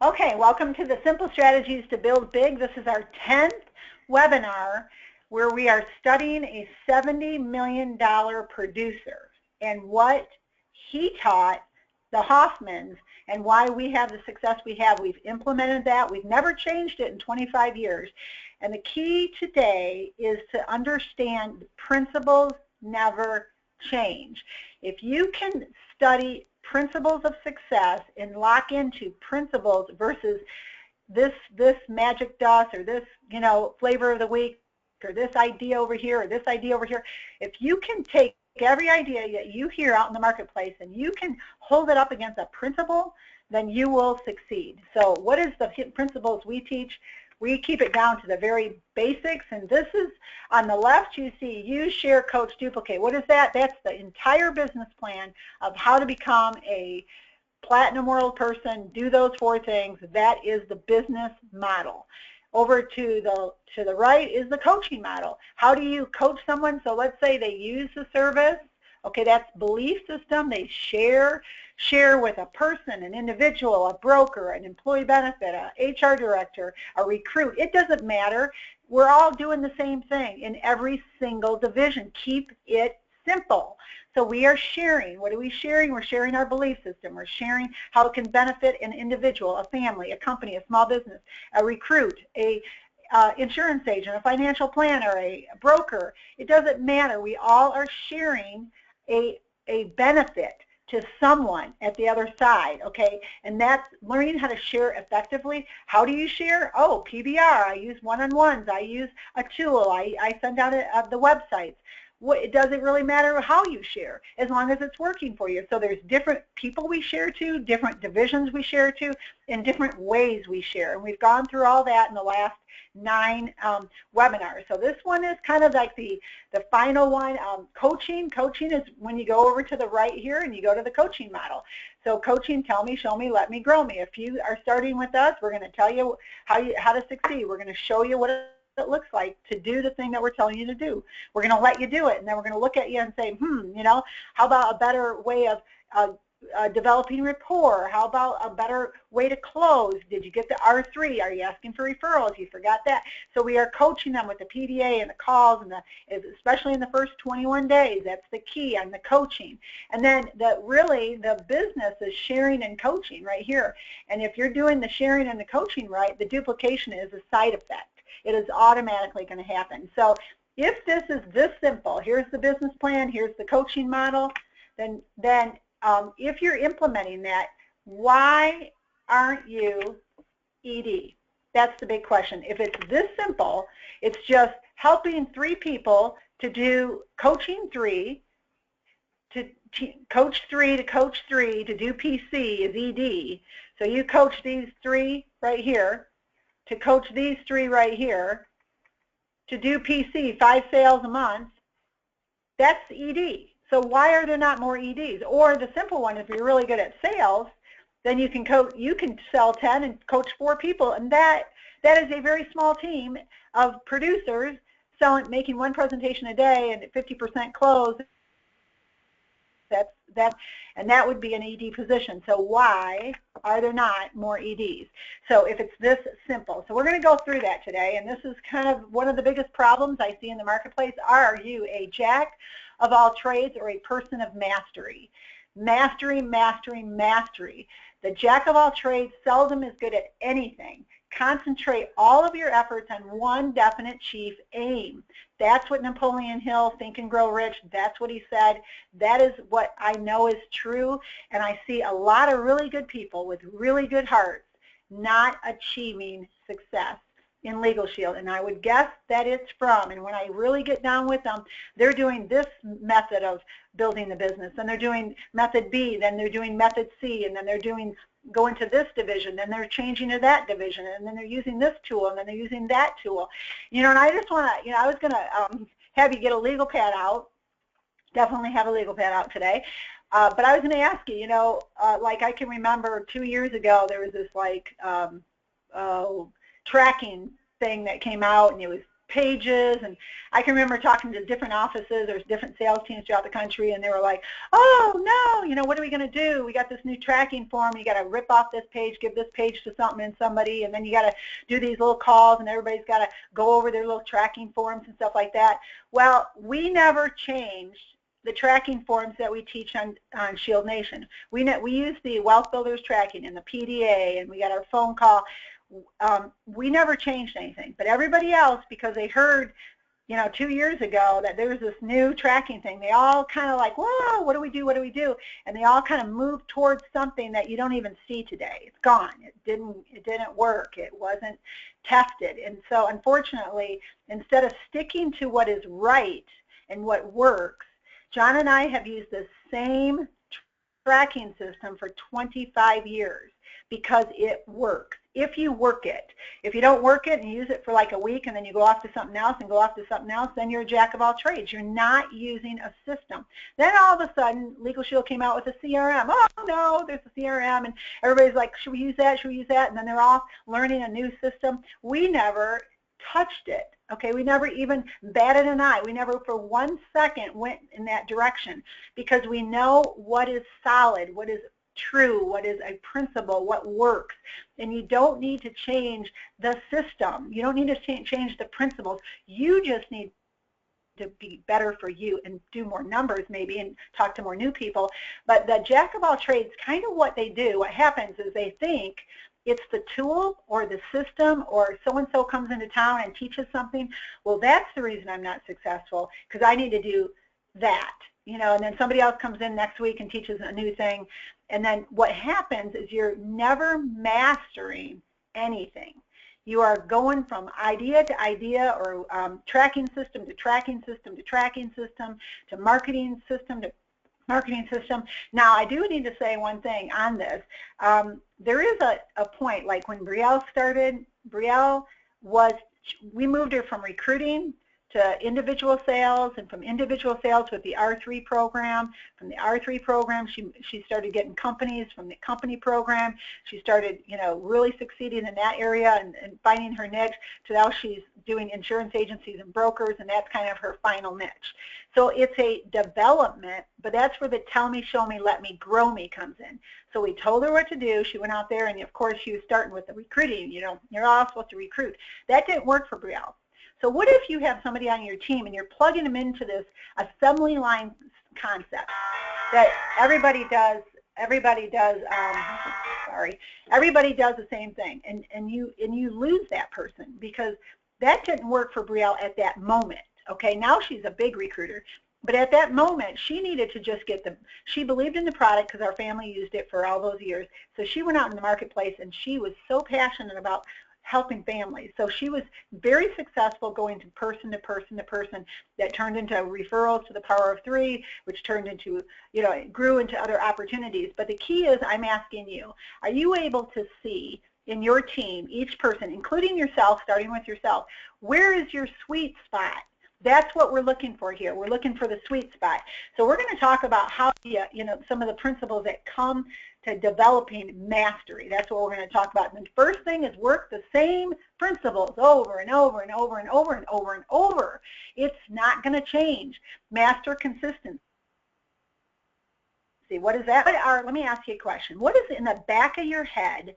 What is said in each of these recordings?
Okay, welcome to the Simple Strategies to Build Big. This is our 10th webinar where we are studying a $70 million producer and what he taught the Hoffmans and why we have the success we have. We've implemented that. We've never changed it in 25 years. And the key today is to understand principles never change. If you can study principles of success and lock into principles versus this magic dust or this flavor of the week or this idea over here or this idea over here, if you can take every idea that you hear out in the marketplace and you can hold it up against a principle, then you will succeed. So what is the principles we teach? We keep it down to the very basics, and this is on the left you see use, share, coach, duplicate. What is that? That's the entire business plan of how to become a platinum world person, do those 4 things. That is the business model. Over to the right is the coaching model. How do you coach someone? So let's say they use the service. Okay, that's belief system. They share with a person, an individual, a broker, an employee benefit, a HR director, a recruit. It doesn't matter. We're all doing the same thing in every single division. Keep it simple. So we are sharing. What are we sharing? We're sharing our belief system. We're sharing how it can benefit an individual, a family, a company, a small business, a recruit, a insurance agent, a financial planner, a broker. It doesn't matter. We all are sharing a benefit to someone at the other side, okay? And that's learning how to share effectively. How do you share? Oh, PBR, I use one-on-ones, I use a tool, I send out the websites. It doesn't really matter how you share as long as it's working for you. So there's different people we share to, different divisions we share to, and different ways we share. And we've gone through all that in the last 9 webinars. So this one is kind of like the final one. Coaching is when you go over to the right here and you go to the coaching model. So coaching, tell me, show me, let me, grow me. If you are starting with us, we're going to tell you how to succeed. We're going to show you what it looks like to do the thing that we're telling you to do. We're going to let you do it, and then we're going to look at you and say, how about a better way of developing rapport? How about a better way to close? Did you get the R3? Are you asking for referrals? You forgot that. So we are coaching them with the PDA and the calls, and especially in the first 21 days. That's the key on the coaching. And then really the business is sharing and coaching right here. And if you're doing the sharing and the coaching right, the duplication is a side effect. It is automatically going to happen. So if this is this simple, here's the business plan, here's the coaching model, then if you're implementing that, why aren't you ED? That's the big question. If it's this simple, it's just helping 3 people to do coaching 3, to coach 3 to coach 3 to do PC is ED. So you coach these 3 right here, to coach these 3 right here, to do PC, 5 sales a month, that's ED. So why are there not more EDs? Or the simple one, if you're really good at sales, then you can sell 10 and coach 4 people, and that is a very small team of producers making 1 presentation a day and 50% close. And that would be an ED position. So why are there not more EDs? So if it's this simple. So we're going to go through that today, and this is kind of one of the biggest problems I see in the marketplace. Are you a jack of all trades or a person of mastery? Mastery, mastery, mastery. The jack of all trades seldom is good at anything. Concentrate all of your efforts on one definite chief aim. That's what Napoleon Hill, Think and Grow Rich, that's what he said. That is what I know is true, and I see a lot of really good people with really good hearts not achieving success in LegalShield, and I would guess that it's from, and when I really get down with them, they're doing this method of building the business, and they're doing method B, then they're doing method C, and then they're going to this division, then they're changing to that division, and then they're using this tool, and then they're using that tool. And I just want to, I was going to have you get a legal pad out, definitely have a legal pad out today, but I was going to ask you, like I can remember 2 years ago, there was this like tracking thing that came out, and it was pages, and I can remember talking to different offices or different sales teams throughout the country, and they were like, oh no, you know, what are we going to do? We got this new tracking form, you got to rip off this page, give this page to something and somebody, and then you got to do these little calls, and everybody's got to go over their little tracking forms and stuff like that. Well, we never changed the tracking forms that we teach on ShieldNation. We use the Wealth Builders tracking and the PDA, and we got our phone call. We never changed anything, but everybody else, because they heard, you know, 2 years ago that there was this new tracking thing, they all kind of like, whoa, what do we do, what do we do? And they all kind of moved towards something that you don't even see today. It's gone. It didn't work. It wasn't tested. And so unfortunately, instead of sticking to what is right and what works, John and I have used the same tracking system for 25 years because it works. If you work it. If you don't work it and use it for like a week and then you go off to something else and go off to something else, then you're a jack of all trades. You're not using a system. Then all of a sudden, LegalShield came out with a CRM. Oh no, there's a CRM, and everybody's like, should we use that? Should we use that? And then they're all learning a new system. We never touched it. Okay, we never even batted an eye. We never for 1 second went in that direction because we know what is solid, what is true, what is a principle, what works. And you don't need to change the system. You don't need to change the principles. You just need to be better for you and do more numbers maybe and talk to more new people. But the jack of all trades, kind of what they do, what happens is they think it's the tool or the system or so-and-so comes into town and teaches something. Well, that's the reason I'm not successful, because I need to do that. You know, and then somebody else comes in next week and teaches a new thing. And then what happens is you're never mastering anything. You are going from idea to idea, or tracking system to tracking system to tracking system to marketing system to marketing system. Now, I do need to say one thing on this. There is a point, like when Brielle started, Brielle was, we moved her from recruiting to individual sales, and from individual sales with the R3 program. From the R3 program, she started getting companies. From the company program, she started, you know, really succeeding in that area and finding her niche. To now she's doing insurance agencies and brokers, and that's kind of her final niche. So it's a development, but that's where the tell me, show me, let me, grow me comes in. So we told her what to do. She went out there, and of course she was starting with the recruiting. You know, you're all supposed to recruit. That didn't work for Brielle. So what if you have somebody on your team and you're plugging them into this assembly line concept that everybody does the same thing, and you lose that person because that didn't work for Brielle at that moment. Okay, now she's a big recruiter, but at that moment she needed to just get she believed in the product because our family used it for all those years. So she went out in the marketplace and she was so passionate about helping families. So she was very successful going to person to person to person. That turned into referrals to the power of 3, which turned into, you know, it grew into other opportunities. But the key is, I'm asking you, are you able to see in your team, each person, including yourself, starting with yourself, where is your sweet spot? That's what we're looking for here. We're looking for the sweet spot. So we're going to talk about how, you know, some of the principles that come to developing mastery. That's what we're going to talk about. And the first thing is work the same principles over and over and over and over and over and over. It's not going to change. Master consistency. What is that? Let me ask you a question. What is in the back of your head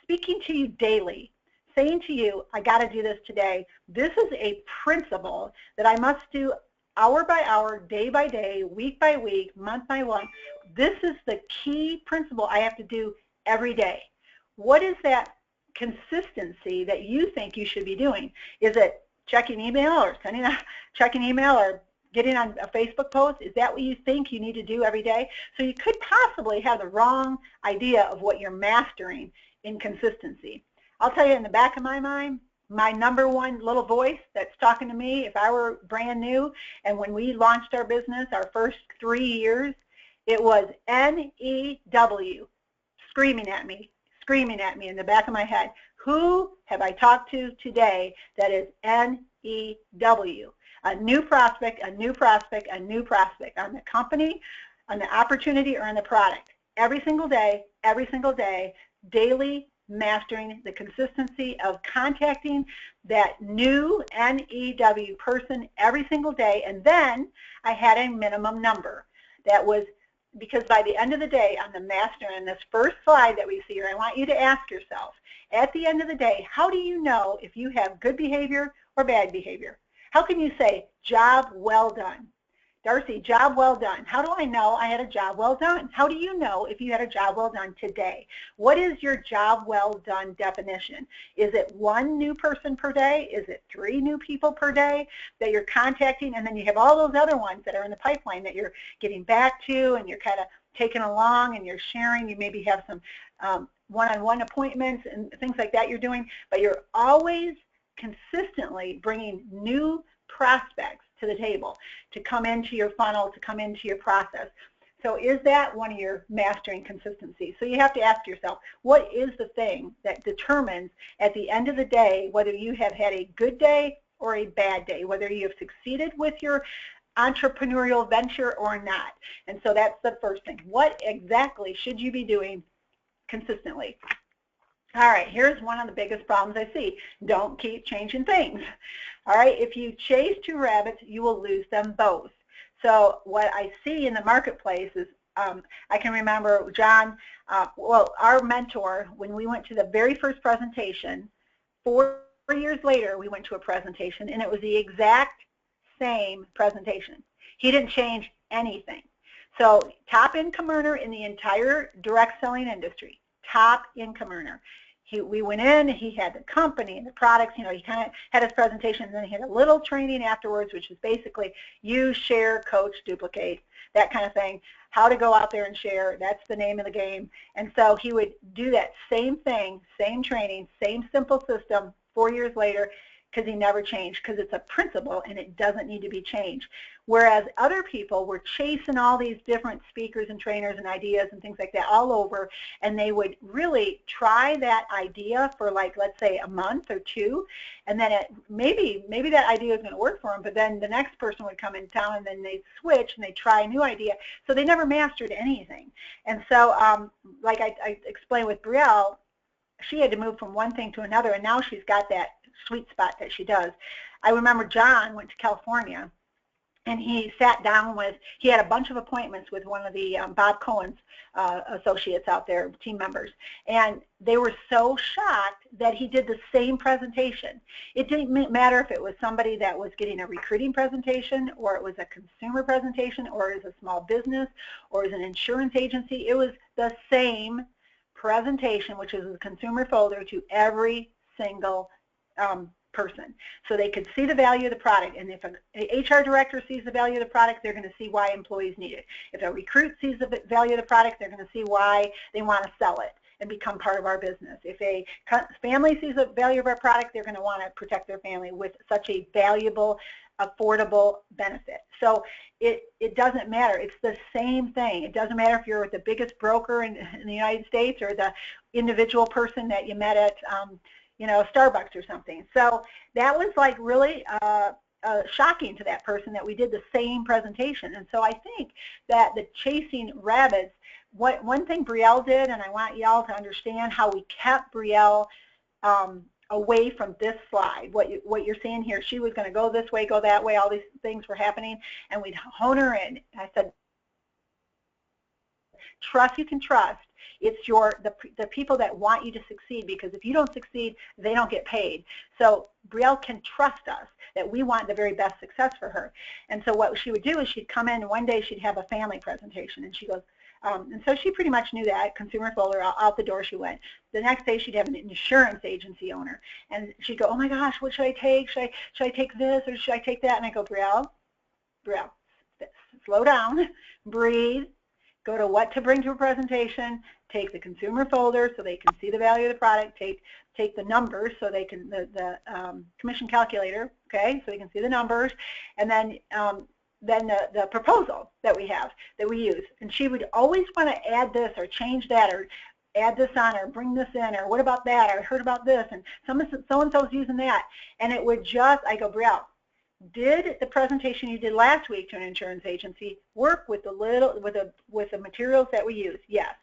speaking to you daily, saying to you, I got to do this today? This is a principle that I must do hour by hour, day by day, week by week, month by month. This is the key principle I have to do every day. What is that consistency that you think you should be doing? Is it checking email or checking email or getting on a Facebook post? Is that what you think you need to do every day? So you could possibly have the wrong idea of what you're mastering in consistency. I'll tell you, in the back of my mind, my number one little voice that's talking to me, if I were brand new, and when we launched our business, our first 3 years, it was N-E-W, screaming at me in the back of my head. Who have I talked to today that is N-E-W? A new prospect, a new prospect, a new prospect on the company, on the opportunity, or on the product. Every single day, daily mastering the consistency of contacting that new NEW person every single day, and then I had a minimum number. That was because by the end of the day, on the master, in this first slide that we see here, I want you to ask yourself, at the end of the day, how do you know if you have good behavior or bad behavior? How can you say, job well done? Darcy, job well done. How do I know I had a job well done? How do you know if you had a job well done today? What is your job well done definition? Is it 1 new person per day? Is it 3 new people per day that you're contacting? And then you have all those other ones that are in the pipeline that you're getting back to and you're kind of taking along and you're sharing. You maybe have some one-on-one appointments and things like that you're doing, but you're always consistently bringing new prospects to the table to come into your funnel, to come into your process. So is that one of your mastering consistencies? So you have to ask yourself, what is the thing that determines at the end of the day whether you have had a good day or a bad day, whether you have succeeded with your entrepreneurial venture or not? And so that's the first thing. What exactly should you be doing consistently? All right, here's one of the biggest problems I see. Don't keep changing things. All right, if you chase 2 rabbits, you will lose them both. So what I see in the marketplace is, I can remember John, well, our mentor, when we went to the very first presentation, 4 years later, we went to a presentation, and it was the exact same presentation. He didn't change anything. So top income earner in the entire direct selling industry, top income earner. We went in, he had the company and the products, you know, he kind of had his presentation, and then he had a little training afterwards, which is basically use, share, coach, duplicate, that kind of thing, how to go out there and share. That's the name of the game. And so he would do that same thing, same training, same simple system 4 years later, because he never changed, because it's a principle and it doesn't need to be changed. Whereas other people were chasing all these different speakers and trainers and ideas and things like that all over, and they would really try that idea for, like, let's say a month or 2, and then maybe that idea is going to work for them, but then the next person would come in town and then they'd switch and they'd try a new idea. So they never mastered anything. And so like I explained with Brielle, she had to move from one thing to another, and now she's got that sweet spot that she does. I remember John went to California, and he sat down with, he had a bunch of appointments with one of the Bob Cohen's associates out there, team members, and they were so shocked that he did the same presentation. It didn't matter if it was somebody that was getting a recruiting presentation, or it was a consumer presentation, or it was a small business, or it was an insurance agency. It was the same presentation, which is a consumer folder, to every single person. So they could see the value of the product, and if an HR director sees the value of the product, they're going to see why employees need it. If a recruit sees the value of the product, they're going to see why they want to sell it and become part of our business. If a family sees the value of our product, they're going to want to protect their family with such a valuable, affordable benefit. So it doesn't matter. It's the same thing. It doesn't matter if you're the biggest broker in the United States or the individual person that you met at you know, Starbucks or something. So that was like really shocking to that person that we did the same presentation. And so I think that the chasing rabbits, one thing Brielle did, and I want y'all to understand how we kept Brielle away from this slide. What you're seeing here, she was going to go this way, go that way, all these things were happening, and we'd hone her in. I said, trust, you can trust. It's the people that want you to succeed, because if you don't succeed, they don't get paid. So Brielle can trust us that we want the very best success for her. And so what she would do is she'd come in, and one day she'd have a family presentation, and she goes, and so she pretty much knew that, consumer folder, out the door she went. The next day she'd have an insurance agency owner, and she'd go, oh my gosh, what should I take? Should I take this or should I take that? And I go, Brielle, slow down, breathe, go to what to bring to a presentation, take the consumer folder so they can see the value of the product, take the numbers so they can, the commission calculator, okay, so they can see the numbers, and then the proposal that we have, that we use. And she would always want to add this or change that or add this on or bring this in or what about that, or I heard about this and so-and-so's using that. And it would just, I go, Brielle, did the presentation you did last week to an insurance agency work with the materials that we use? Yes.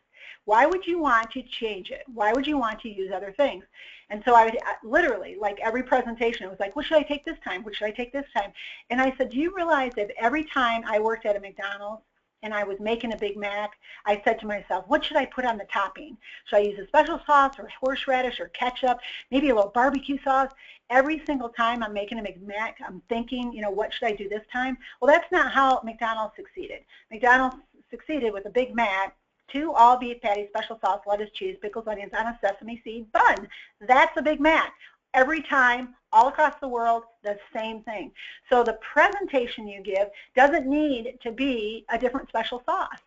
Why would you want to change it? Why would you want to use other things? And so I would literally, like every presentation, it was like, what should I take this time? What should I take this time? And I said, do you realize that every time I worked at a McDonald's and I was making a Big Mac, I said to myself, what should I put on the topping? Should I use a special sauce or horseradish or ketchup, maybe a little barbecue sauce? Every single time I'm making a Big Mac, I'm thinking, what should I do this time? Well, that's not how McDonald's succeeded. McDonald's succeeded with a Big Mac, 2 all-beef patties, special sauce, lettuce, cheese, pickles, onions on a sesame seed bun. That's a Big Mac. Every time, all across the world, the same thing. So the presentation you give doesn't need to be a different special sauce.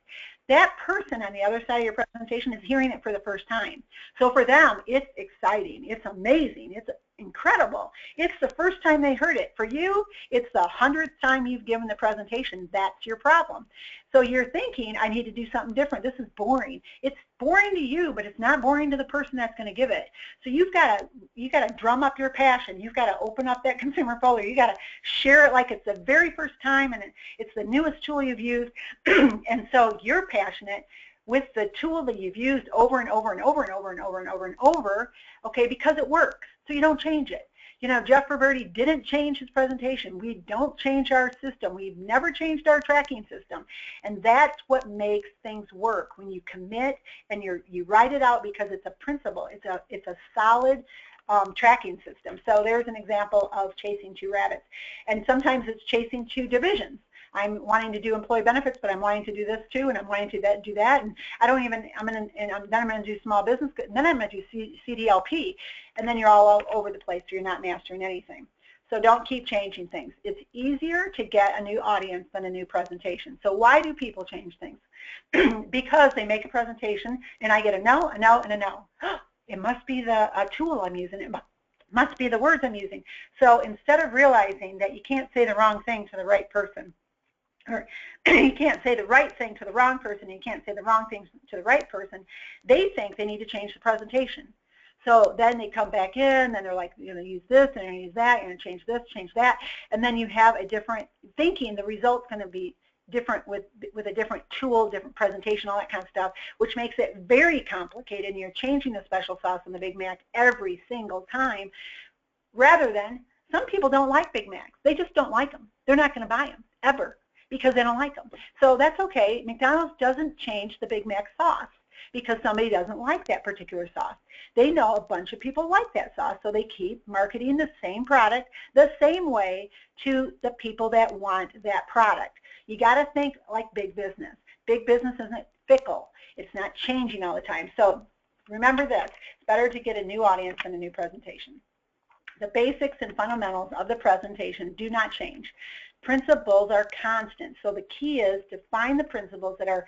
That person on the other side of your presentation is hearing it for the first time. So for them, it's exciting, it's amazing, it's incredible. It's the first time they heard it. For you, it's the 100th time you've given the presentation. That's your problem. So you're thinking, I need to do something different. This is boring. It's boring to you, but it's not boring to the person that's going to give it. So you got to drum up your passion. You've got to open up that consumer folder. You got to share it like it's the very first time and it's the newest tool you've used. And so you're passionate with the tool that you've used over and over and over and over and over and over and over, okay, because it works. So you don't change it. Jeff Roberti didn't change his presentation. We don't change our system. We've never changed our tracking system. And that's what makes things work. When you commit and you write it out because it's a principle. It's a solid tracking system. So there's an example of chasing 2 rabbits. And sometimes it's chasing 2 divisions. I'm wanting to do employee benefits, but I'm wanting to do this too, and I'm wanting to do that, and I don't even, then I'm going to do small business, and then I'm going to do CDLP, and then you're all over the place, so you're not mastering anything. So don't keep changing things. It's easier to get a new audience than a new presentation. So why do people change things? Because they make a presentation, and I get a no, and a no. It must be the tool I'm using. It must be the words I'm using. So instead of realizing that you can't say the wrong thing to the right person, or you can't say the right thing to the wrong person, and you can't say the wrong thing to the right person, they think they need to change the presentation. So then they come back in, and they're like, you're going to use this, and you're going to use that, you're going to change this, change that, and then you have a different thinking. The result's going to be different with a different tool, different presentation, all that kind of stuff, which makes it very complicated, and you're changing the special sauce in the Big Mac every single time, rather than, some people don't like Big Macs. They just don't like them. They're not going to buy them, ever, because they don't like them. So that's okay. McDonald's doesn't change the Big Mac sauce because somebody doesn't like that particular sauce. They know a bunch of people like that sauce, so they keep marketing the same product the same way to the people that want that product. You got to think like big business. Big business isn't fickle. It's not changing all the time. So remember this, it's better to get a new audience than a new presentation. The basics and fundamentals of the presentation do not change. Principles are constant. So the key is to find the principles that are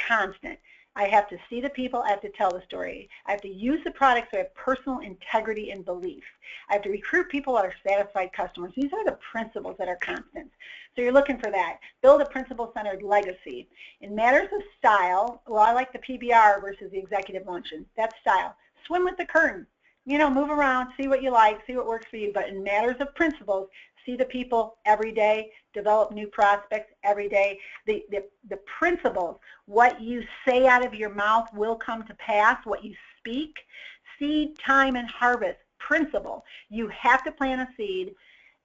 constant. I have to see the people, I have to tell the story. I have to use the products so I have personal integrity and belief. I have to recruit people that are satisfied customers. These are the principles that are constant. So you're looking for that. Build a principle-centered legacy. In matters of style, well, I like the PBR versus the executive luncheon. That's style. Swim with the current. Move around, see what you like, see what works for you. But in matters of principles, see the people every day, develop new prospects every day. The principles, what you say out of your mouth will come to pass, what you speak. Seed, time, and harvest, principle. You have to plant a seed.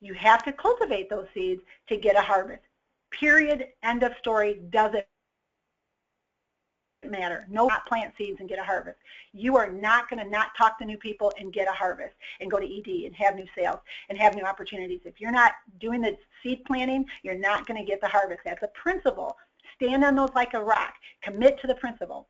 You have to cultivate those seeds to get a harvest. Period, end of story, doesn't matter. No, not plant seeds and get a harvest. You are not going to not talk to new people and get a harvest and go to ED and have new sales and have new opportunities. If you're not doing the seed planting, you're not going to get the harvest. That's a principle. Stand on those like a rock. Commit to the principle.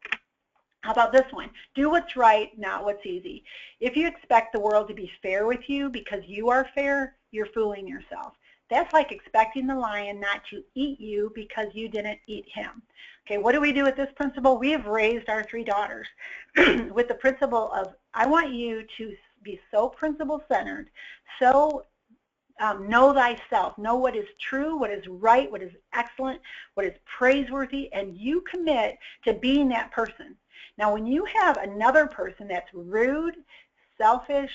How about this one? Do what's right, not what's easy. If you expect the world to be fair with you because you are fair, you're fooling yourself. That's like expecting the lion not to eat you because you didn't eat him. Okay, what do we do with this principle? We have raised our 3 daughters with the principle of, I want you to be so principle-centered, so know thyself, know what is true, what is right, what is excellent, what is praiseworthy, and you commit to being that person. Now, when you have another person that's rude, selfish,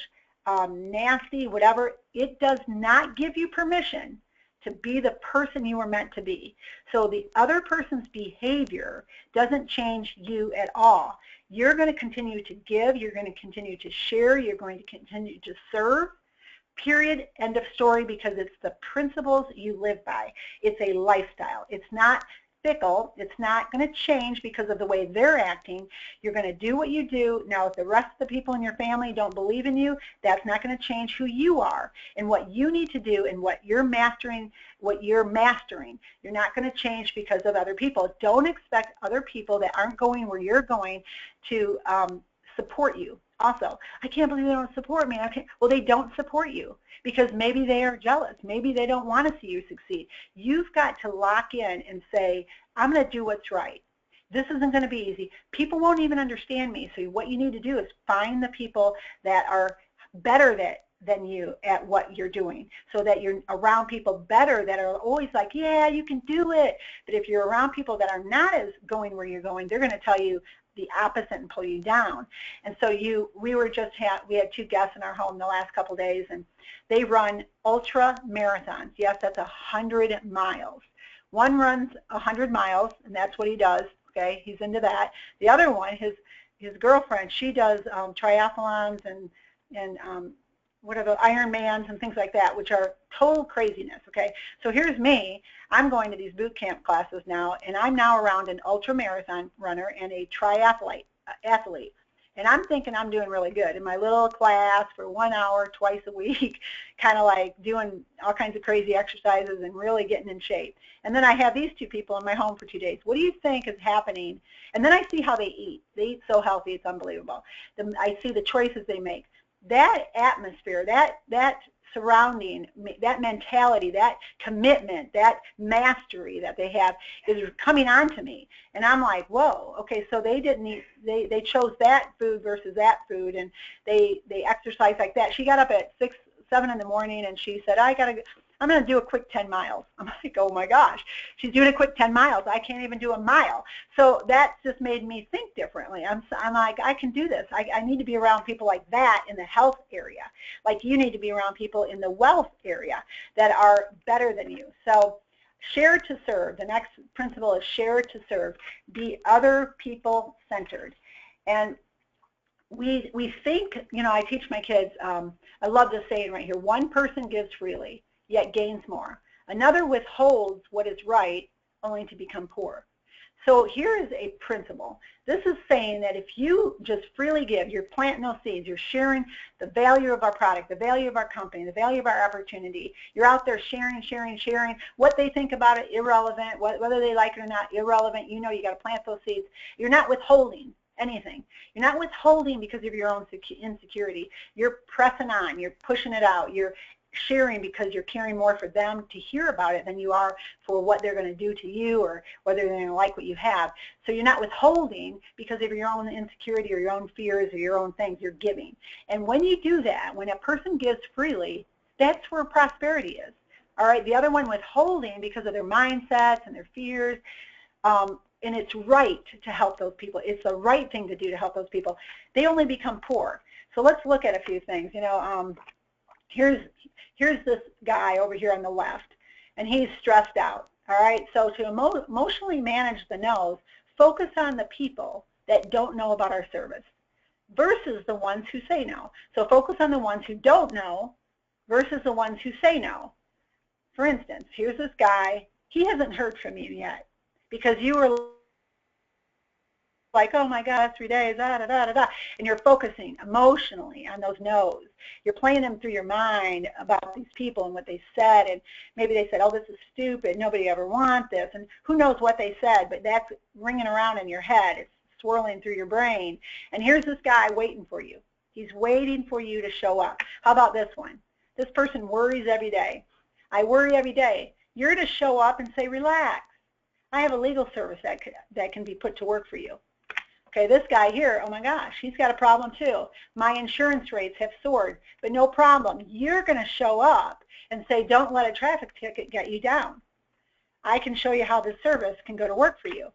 nasty, whatever, it does not give you permission to be the person you were meant to be. So the other person's behavior doesn't change you at all. You're going to continue to give, you're going to continue to share, you're going to continue to serve, period, end of story, because it's the principles you live by. It's a lifestyle. It's not fickle. It's not going to change because of the way they're acting. You're going to do what you do. Now, if the rest of the people in your family don't believe in you, that's not going to change who you are and what you need to do and what you're mastering. You're not going to change because of other people. Don't expect other people that aren't going where you're going to support you. Also, I can't believe they don't support me. Well, they don't support you because maybe they are jealous. Maybe they don't want to see you succeed. You've got to lock in and say, I'm going to do what's right. This isn't going to be easy. People won't even understand me. So what you need to do is find the people that are better than you at what you're doing, so that you're around people better that are always like, yeah, you can do it. But if you're around people that are not as going where you're going, they're going to tell you the opposite and pull you down. And so we had 2 guests in our home the last couple days, and they run ultra marathons. Yes, that's 100 miles. One runs 100 miles, and that's what he does. Okay, he's into that. The other one, his girlfriend, she does triathlons and what are the Ironmans and things like that, which are total craziness, okay? So here's me. I'm going to these boot camp classes now, and I'm now around an ultra-marathon runner and a triathlete. And I'm thinking I'm doing really good in my little class for 1 hour twice a week, kind of like doing all kinds of crazy exercises and really getting in shape. And then I have these 2 people in my home for 2 days. What do you think is happening? And then I see how they eat. They eat so healthy, it's unbelievable. I see the choices they make. That atmosphere, that surrounding, that mentality, that commitment, that mastery that they have is coming on to me. And I'm like, whoa, okay, so they didn't eat, they chose that food versus that food, and they exercise like that. She got up at 6, 7 in the morning, and she said, I'm going to do a quick 10 miles. I'm like, oh my gosh, she's doing a quick 10 miles. I can't even do a mile. So that just made me think differently. I'm like, I can do this. I need to be around people like that in the health area. Like you need to be around people in the wealth area that are better than you. So share to serve. The next principle is share to serve. Be other people centered. And we think, I teach my kids, I love this saying right here, one person gives freely, yet gains more. Another withholds what is right, only to become poor. So here is a principle. This is saying that if you just freely give, you're planting those seeds, you're sharing the value of our product, the value of our company, the value of our opportunity. You're out there sharing. What they think about it, irrelevant. Whether they like it or not, irrelevant. You got to plant those seeds. You're not withholding anything. You're not withholding because of your own insecurity. You're pressing on. You're pushing it out. You're sharing because you're caring more for them to hear about it than you are for what they're going to do to you or whether they're going to like what you have. So you're not withholding because of your own insecurity or your own fears or your own things. You're giving. And when you do that, when a person gives freely, that's where prosperity is. All right, the other one, withholding because of their mindsets and their fears, and it's right to help those people. It's the right thing to do to help those people. They only become poor. So let's look at a few things. Here's this guy over here on the left, and he's stressed out, all right? So to emotionally manage the no's, focus on the people that don't know about our service versus the ones who say no. So focus on the ones who don't know versus the ones who say no. For instance, here's this guy. He hasn't heard from you yet because you were like, oh my God, 3 days, and you're focusing emotionally on those no's. You're playing them through your mind about these people and what they said, and maybe they said, oh, this is stupid, nobody ever wants this, and who knows what they said, but that's ringing around in your head. It's swirling through your brain, and here's this guy waiting for you. He's waiting for you to show up. How about this one? This person worries every day. I worry every day. You're to show up and say, relax. I have a legal service that can be put to work for you. Okay, this guy here, oh my gosh, he's got a problem too. My insurance rates have soared, but no problem. You're going to show up and say, don't let a traffic ticket get you down. I can show you how this service can go to work for you.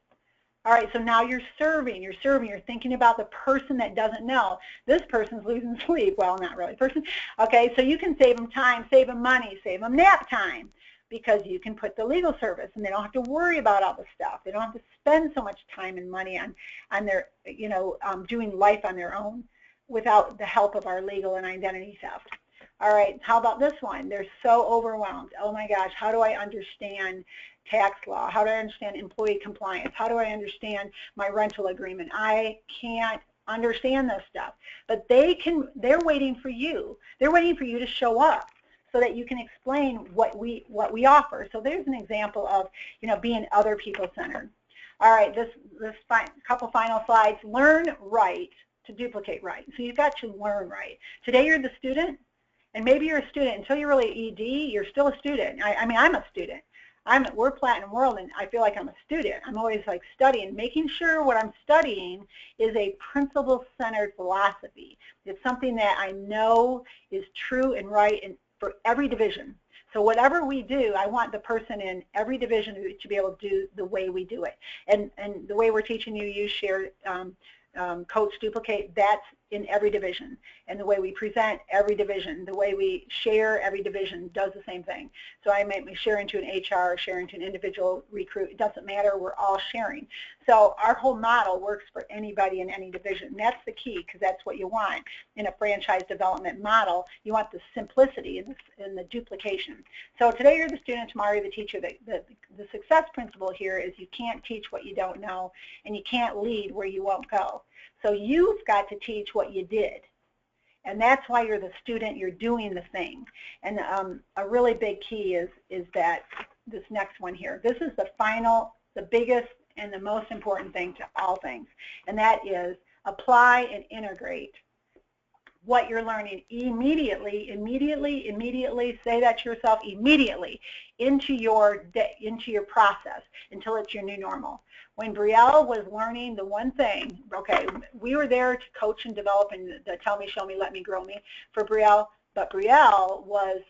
All right, so now you're serving, you're thinking about the person that doesn't know. This person's losing sleep. Well, not really person. Okay, so you can save them time, save them money, save them nap time. because you can put the legal service, and they don't have to worry about all the stuff. They don't have to spend so much time and money on their, doing life on their own without the help of our legal and identity theft. All right, how about this one? They're so overwhelmed. Oh my gosh, how do I understand tax law? How do I understand employee compliance? How do I understand my rental agreement? I can't understand this stuff. But they're waiting for you. They're waiting for you to show up so that you can explain what we offer. So there's an example of, being other people centered. All right, this couple final slides. Learn right to duplicate right. So you've got to learn right. Today you're the student. And maybe you're a student until you're really ED, you're still a student. I mean, I'm a student. We're Platinum World, and I feel like I'm a student. I'm always like studying, making sure what I'm studying is a principle-centered philosophy. It's something that I know is true and right for every division. So whatever we do, I want the person in every division to be able to do the way we do it. And the way we're teaching you, use, share, coach, duplicate, that's in every division. And the way we present, every division, the way we share, every division does the same thing. So I may be sharing to an HR, sharing to an individual recruit. It doesn't matter. We're all sharing. So our whole model works for anybody in any division. And that's the key, because that's what you want in a franchise development model. You want the simplicity and the duplication. So today you're the student, tomorrow you're the teacher. The success principle here is you can't teach what you don't know, and you can't lead where you won't go. So you've got to teach what you did. And that's why you're the student, you're doing the thing. And a really big key is that this next one here. This is the biggest and the most important thing to all things. And that is apply and integrate what you're learning immediately, say that to yourself, immediately into your process until it's your new normal. When Brielle was learning the one thing, okay, we were there to coach and develop and the tell me, show me, let me, grow me for Brielle, but Brielle was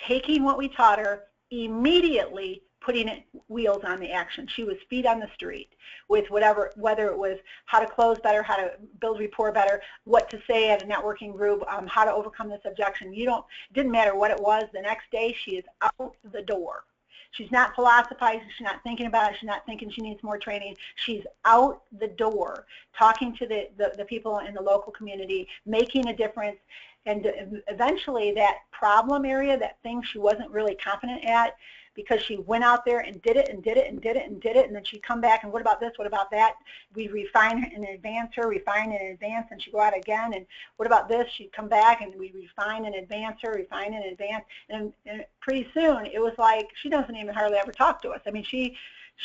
taking what we taught her, immediately putting wheels on the action. She was feet on the street with whether it was how to close better, how to build rapport better, what to say at a networking group, how to overcome this objection. It didn't matter what it was. The next day she is out the door. She's not philosophizing, she's not thinking about it, she's not thinking she needs more training. She's out the door, talking to the people in the local community, making a difference, and eventually that problem area, that thing she wasn't really confident at, because she went out there and did it and did it and did it and did it, and then she'd come back and what about this, what about that? We'd refine and advance her, refine and advance, and she'd go out again, and what about this? She'd come back and we'd refine and advance her, refine and advance, and pretty soon it was like she doesn't even hardly ever talk to us. I mean, she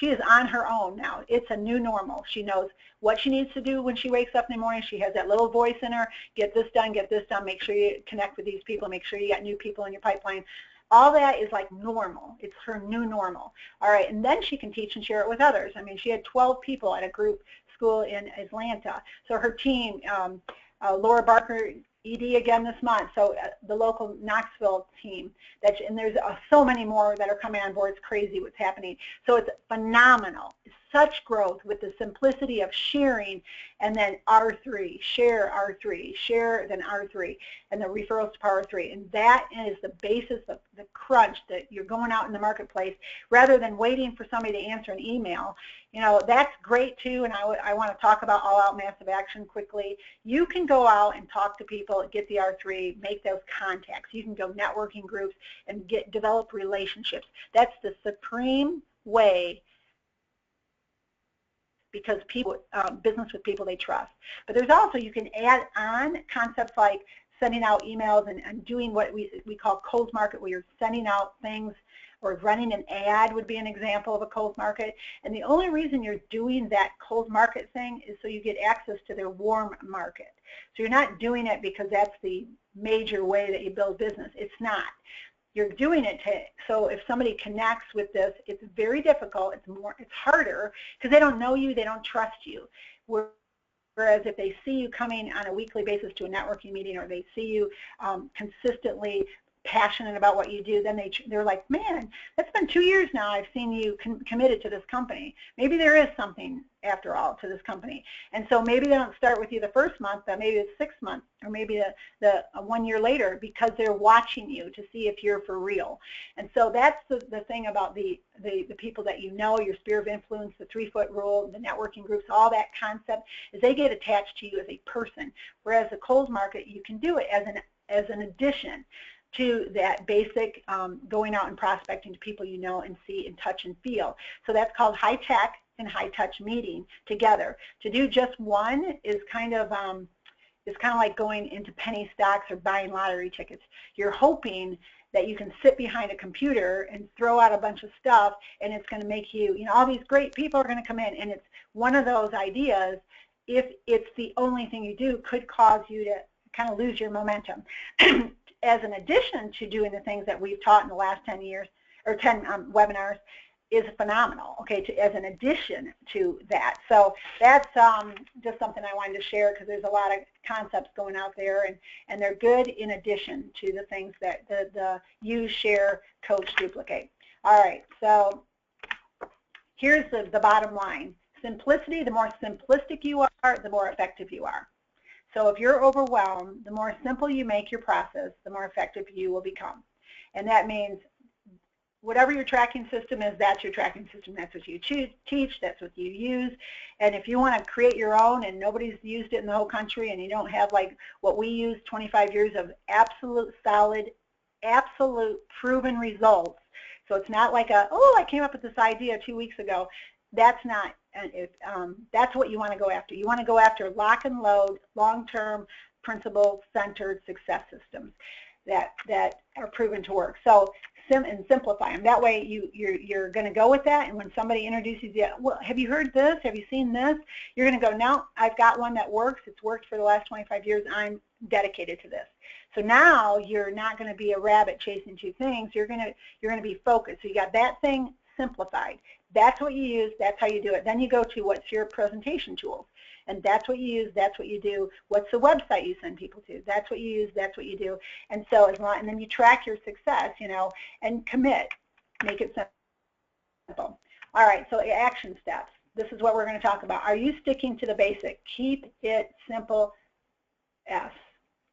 is on her own now. It's a new normal. She knows what she needs to do when she wakes up in the morning. She has that little voice in her, get this done, make sure you connect with these people, make sure you got new people in your pipeline. All that is like normal. It's her new normal. All right, and then she can teach and share it with others. I mean, she had 12 people at a group school in Atlanta. So her team, Laura Barker, ED again this month, so the local Knoxville team, and there's so many more that are coming on board. It's crazy what's happening. So it's phenomenal. Such growth with the simplicity of sharing, and then R3, share R3, share then R3, and the referrals to Power 3. And that is the basis of the crunch that you're going out in the marketplace rather than waiting for somebody to answer an email. That's great too, and I want to talk about all-out massive action quickly. You can go out and talk to people, get the R3, make those contacts. You can go networking groups and develop relationships. That's the supreme way, because people, business with people they trust. But there's also, you can add on concepts like sending out emails and doing what we call cold market, where you're sending out things, or running an ad would be an example of a cold market. And the only reason you're doing that cold market thing is so you get access to their warm market. So you're not doing it because that's the major way that you build business. It's not. You're doing it so if somebody connects with this, it's very difficult, it's harder, because they don't know you, they don't trust you. Whereas if they see you coming on a weekly basis to a networking meeting, or they see you consistently passionate about what you do, then they're like, man, it's been 2 years now I've seen you committed to this company. Maybe there is something after all to this company. And so maybe they don't start with you the first month, but maybe it's 6 months, or maybe the 1 year later, because they're watching you to see if you're for real. And so that's the thing about the people that you know, your sphere of influence, the 3-foot rule, the networking groups, all that concept, is they get attached to you as a person. Whereas the cold market, you can do it as an addition to that basic going out and prospecting to people you know and see and touch and feel. So that's called high tech and high touch meeting together. To do just one is kind of like going into penny stocks or buying lottery tickets. You're hoping that you can sit behind a computer and throw out a bunch of stuff, and it's going to make you, all these great people are going to come in, and it's one of those ideas, if it's the only thing you do, could cause you to kind of lose your momentum. As an addition to doing the things that we've taught in the last 10 years, or 10 webinars, is phenomenal, okay, as an addition to that. So that's just something I wanted to share, because there's a lot of concepts going out there, and they're good in addition to the things that the use, share, coach, duplicate. All right, so here's the bottom line. Simplicity, the more simplistic you are, the more effective you are. So if you're overwhelmed, the more simple you make your process, the more effective you will become. And that means whatever your tracking system is, that's your tracking system. That's what you teach, that's what you use. And if you want to create your own and nobody's used it in the whole country, and you don't have like what we use, 25 years of absolute solid, absolute proven results. So it's not like I came up with this idea 2 weeks ago. That's not, that's what you want to go after. You want to go after lock and load, long-term, principle-centered success systems that are proven to work. So simplify them. That way you're going to go with that, and when somebody introduces you, well, have you heard this? Have you seen this? You're going to go, no, I've got one that works. It's worked for the last 25 years. I'm dedicated to this. So now you're not going to be a rabbit chasing two things. You're going to be focused. So you got that thing simplified. That's what you use. That's how you do it. Then you go to what's your presentation tools. And that's what you use, that's what you do. What's the website you send people to? That's what you use, that's what you do. And so, and then you track your success, and commit. Make it simple. All right, so action steps. This is what we're going to talk about. Are you sticking to the basic? Keep it simple. S.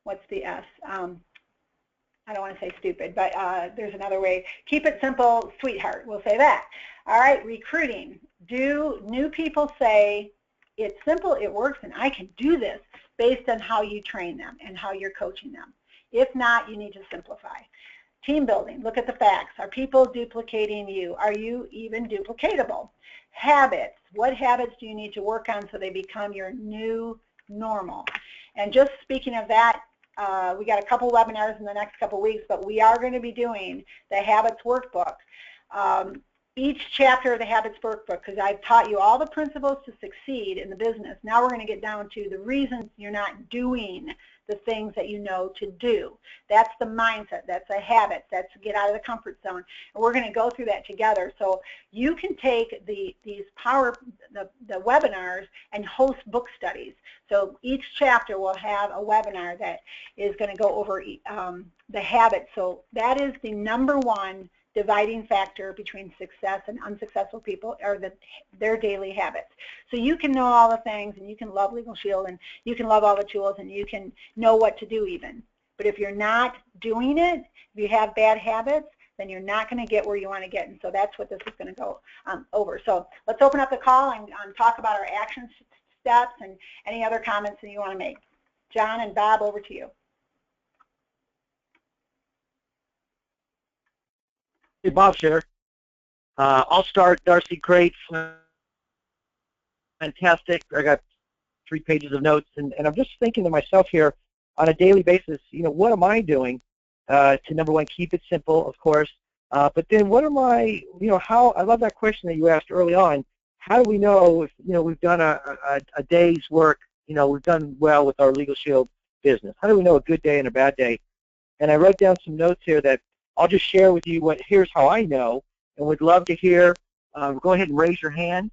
What's the S? I don't want to say stupid, but there's another way. Keep it simple, sweetheart. We'll say that. All right, recruiting. Do new people say, it's simple, it works, and I can do this, based on how you train them and how you're coaching them? If not, you need to simplify. Team building, look at the facts. Are people duplicating you? Are you even duplicatable? Habits, what habits do you need to work on so they become your new normal? And just speaking of that, we got a couple webinars in the next couple weeks, but we are going to be doing the Habits Workbook. Each chapter of the Habits Workbook, because I've taught you all the principles to succeed in the business. Now we're going to get down to the reasons you're not doing the things that you know to do. That's the mindset. That's a habit. That's to get out of the comfort zone. And we're going to go through that together. So you can take the webinars and host book studies. So each chapter will have a webinar that is going to go over the habits. So that is the #1 dividing factor between success and unsuccessful people, are their daily habits. So you can know all the things, and you can love LegalShield, and you can love all the tools, and you can know what to do even. But if you're not doing it, if you have bad habits, then you're not going to get where you want to get. And so that's what this is going to go over. So let's open up the call and talk about our action steps and any other comments that you want to make. John and Bob, over to you. Hey, Bob, share. I'll start. Darcy, great, fantastic. I got 3 pages of notes, and I'm just thinking to myself here on a daily basis, what am I doing to, #1, keep it simple, of course, but then what am I, how, I love that question that you asked early on. How do we know if, we've done a day's work, we've done well with our LegalShield business? How do we know a good day and a bad day? And I wrote down some notes here that I'll just share with you here's how I know, and would love to hear. Go ahead and raise your hand.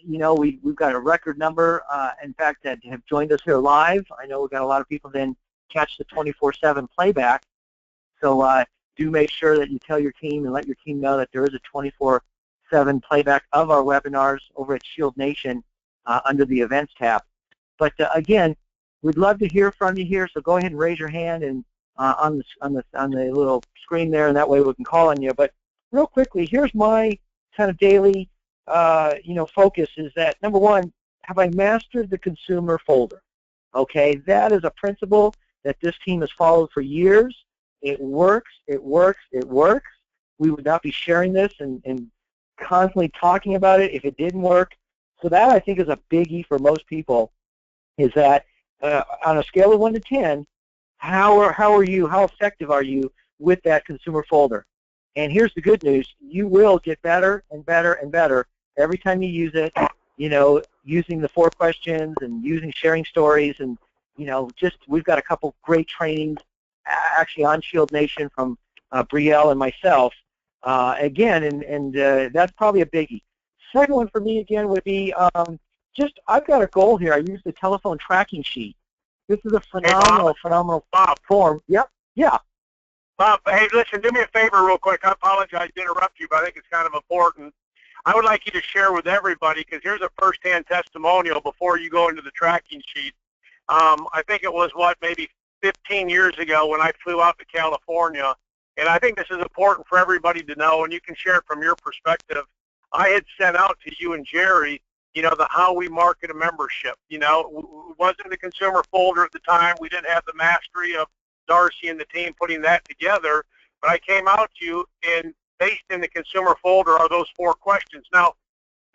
We've got a record number, in fact, that have joined us here live. I know we've got a lot of people then catch the 24/7 playback. So do make sure that you tell your team and let your team know that there is a 24/7 playback of our webinars over at ShieldNation under the Events tab. But again, we'd love to hear from you here, so go ahead and raise your hand and on the little screen there, and that way we can call on you. But real quickly, here's my kind of daily focus is that, number one, have I mastered the consumer folder? Okay, that is a principle that this team has followed for years. It works, it works, it works. We would not be sharing this and constantly talking about it if it didn't work. So that, I think, is a biggie for most people, is that on a scale of 1 to 10, how are you, how effective are you with that consumer folder? And here's the good news. You will get better and better and better every time you use it, using the 4 questions and sharing stories. And, we've got a couple great trainings actually on ShieldNation from Brielle and myself. Again, and that's probably a biggie. Second one for me, again, would be I've got a goal here. I use the telephone tracking sheet. This is a phenomenal form. Yep. Yeah. Bob, hey, listen, do me a favor real quick. I apologize to interrupt you, but I think it's kind of important. I would like you to share with everybody, because here's a first-hand testimonial before you go into the tracking sheet. I think it was, maybe 15 years ago when I flew out to California, and I think this is important for everybody to know, and you can share it from your perspective. I had sent out to you and Jerry, the how we market a membership. It wasn't the consumer folder at the time. We didn't have the mastery of Darcy and the team putting that together, but I came out to you, and based in the consumer folder are those 4 questions. Now,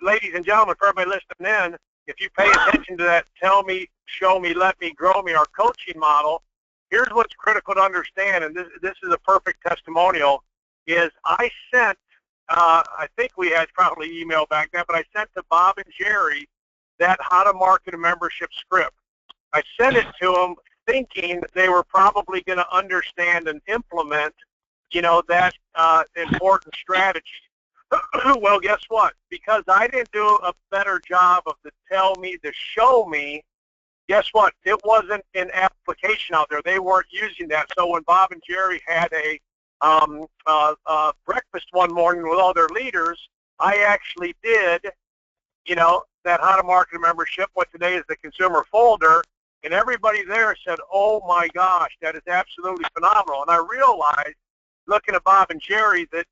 ladies and gentlemen, for everybody listening in, if you pay attention to that tell me, show me, let me, grow me, our coaching model, here's what's critical to understand, and this is a perfect testimonial, is I sent, I think we had probably email back then, but I sent to Bob and Jerry that how to market a membership script. I sent it to them thinking they were probably going to understand and implement, that important strategy. Well, guess what? Because I didn't do a better job of the tell me, the show me, guess what? It wasn't an application out there. They weren't using that. So when Bob and Jerry had a breakfast one morning with all their leaders, I actually did, that how to market a membership, what today is the consumer folder, and everybody there said, oh my gosh, that is absolutely phenomenal. And I realized, looking at Bob and Jerry, that,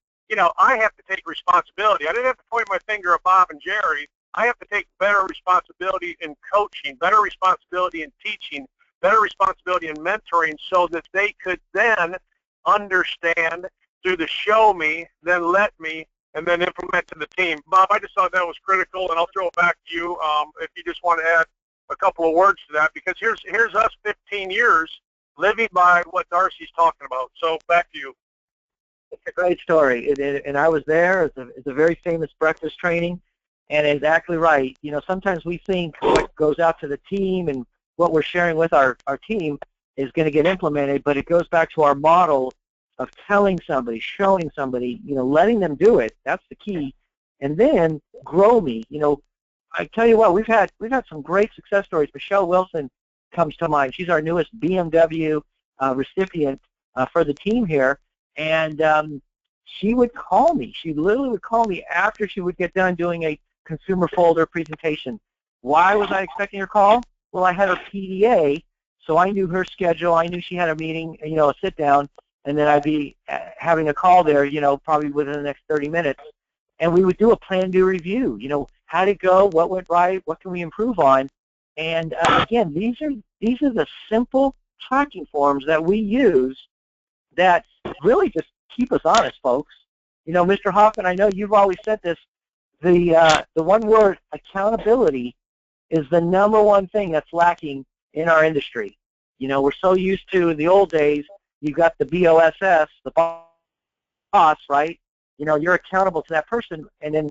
I have to take responsibility. I didn't have to point my finger at Bob and Jerry. I have to take better responsibility in coaching, better responsibility in teaching, better responsibility in mentoring, so that they could then understand through the show me, then let me, and then implement to the team. Bob, I just thought that was critical, and I'll throw it back to you if you just want to add a couple of words to that, because here's us 15 years living by what Darcy's talking about. So back to you. It's a great story, and I was there. It's a very famous breakfast training, and exactly right. Sometimes we think what goes out to the team and what we're sharing with our team is going to get implemented, but it goes back to our model of telling somebody, showing somebody, letting them do it. That's the key. And then grow me. I tell you what, we've had some great success stories. Michelle Wilson comes to mind. She's our newest BMW recipient for the team here, and she would call me. She literally would call me after she would get done doing a consumer folder presentation. Why was I expecting her call? Well, I had her PDA, so I knew her schedule. I knew she had a meeting, a sit down, and then I'd be having a call there, probably within the next 30 minutes. And we would do a plan do review. How'd it go? What went right? What can we improve on? And again, these are the simple tracking forms that we use that really just keep us honest, folks. Mr. Hoffman, I know you've always said this. The one word, accountability, is the number one thing that's lacking in our industry. We're so used to, in the old days, you've got the BOSS, the boss, right? You're accountable to that person. And then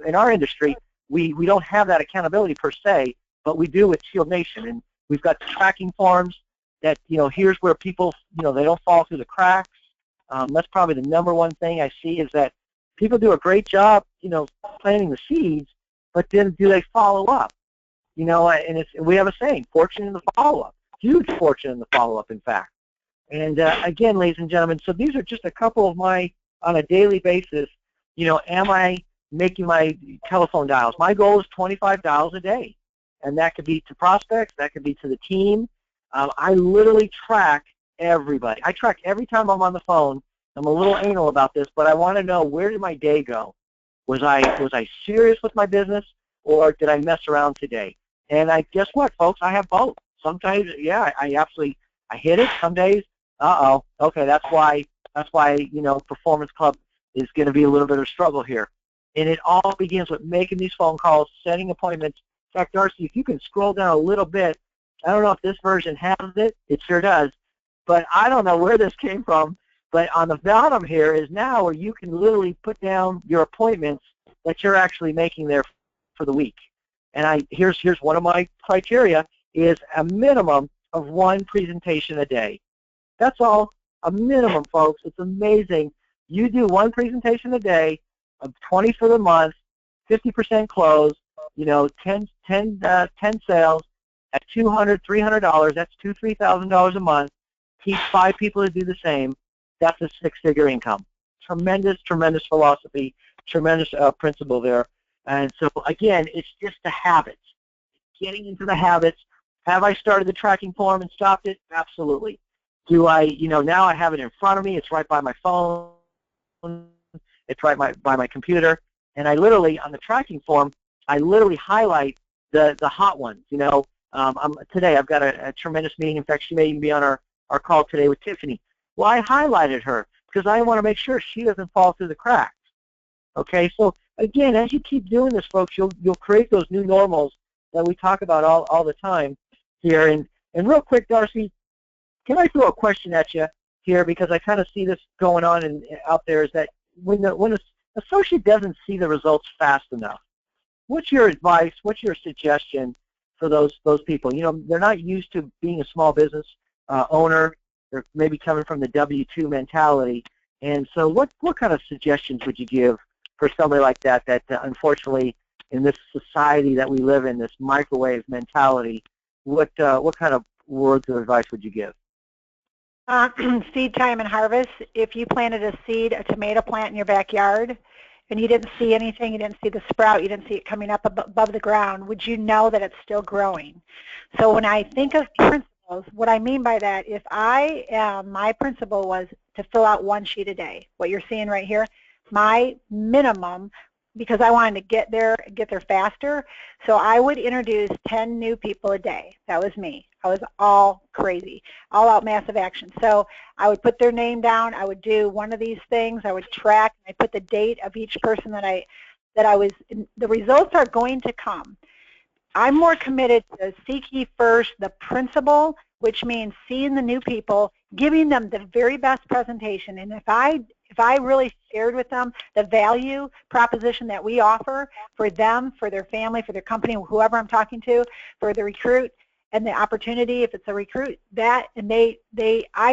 in our industry, we don't have that accountability per se, but we do with ShieldNation. And we've got tracking forms that, here's where people, they don't fall through the cracks. That's probably the number one thing I see, is that people do a great job, planting the seeds, but then do they follow up? And we have a saying, fortune in the follow-up. Huge fortune in the follow-up, in fact. And again, ladies and gentlemen, so these are just a couple of my, on a daily basis, am I making my telephone dials? My goal is 25 dials a day. And that could be to prospects, that could be to the team. I literally track everybody. I track every time I'm on the phone. I'm a little anal about this, but I want to know, where did my day go? Was I serious with my business, or did I mess around today? And guess what, folks? I have both. Sometimes, yeah, I hit it. Some days, okay, that's why Performance Club is going to be a little bit of a struggle here. And it all begins with making these phone calls, setting appointments. In fact, Darcy, if you can scroll down a little bit, I don't know if this version has it. It sure does. But I don't know where this came from. But on the bottom here is now where you can literally put down your appointments that you're actually making there for the week. And here's one of my criteria is a minimum of one presentation a day. That's all, a minimum, folks. It's amazing. You do one presentation a day, of 20 for the month, 50% close, 10 sales at $200, $300. That's $2,000, $3,000 a month. Teach 5 people to do the same. That's a 6-figure income. Tremendous, tremendous philosophy, tremendous principle there. And so, again, it's just the habits. Getting into the habits. Have I started the tracking form and stopped it? Absolutely. Do I, now I have it in front of me. It's right by my phone. It's right by my computer. And I literally, on the tracking form, I literally highlight the hot ones. Today I've got a tremendous meeting. In fact, she may even be on our call today with Tiffany. Well, I highlighted her because I want to make sure she doesn't fall through the cracks. Okay, so again, as you keep doing this, folks, you'll create those new normals that we talk about all the time here. And real quick, Darcy, can I throw a question at you here, because I kind of see this going on out there, is that when an associate doesn't see the results fast enough, what's your advice? What's your suggestion for those people? They're not used to being a small business owner. They're maybe coming from the W-2 mentality. And so what kind of suggestions would you give for somebody like that unfortunately, in this society that we live in, this microwave mentality, what kind of words of advice would you give? Seed time and harvest. If you planted a tomato plant in your backyard, and you didn't see anything, you didn't see the sprout, you didn't see it coming up above the ground, would you know that it's still growing? So when I think of principles, what I mean by that, if my principle was to fill out 1 sheet a day, what you're seeing right here, my minimum, because I wanted to get there faster, so I would introduce 10 new people a day. That was me. I was all crazy, all out massive action. So I would put their name down. I would do one of these things. I would track. I put the date of each person that I was. The results are going to come. I'm more committed to seek ye first the principle, which means seeing the new people, giving them the very best presentation. And if I really shared with them the value proposition that we offer for them, for their family, for their company, whoever I'm talking to, for the recruit, and the opportunity, if it's a recruit, I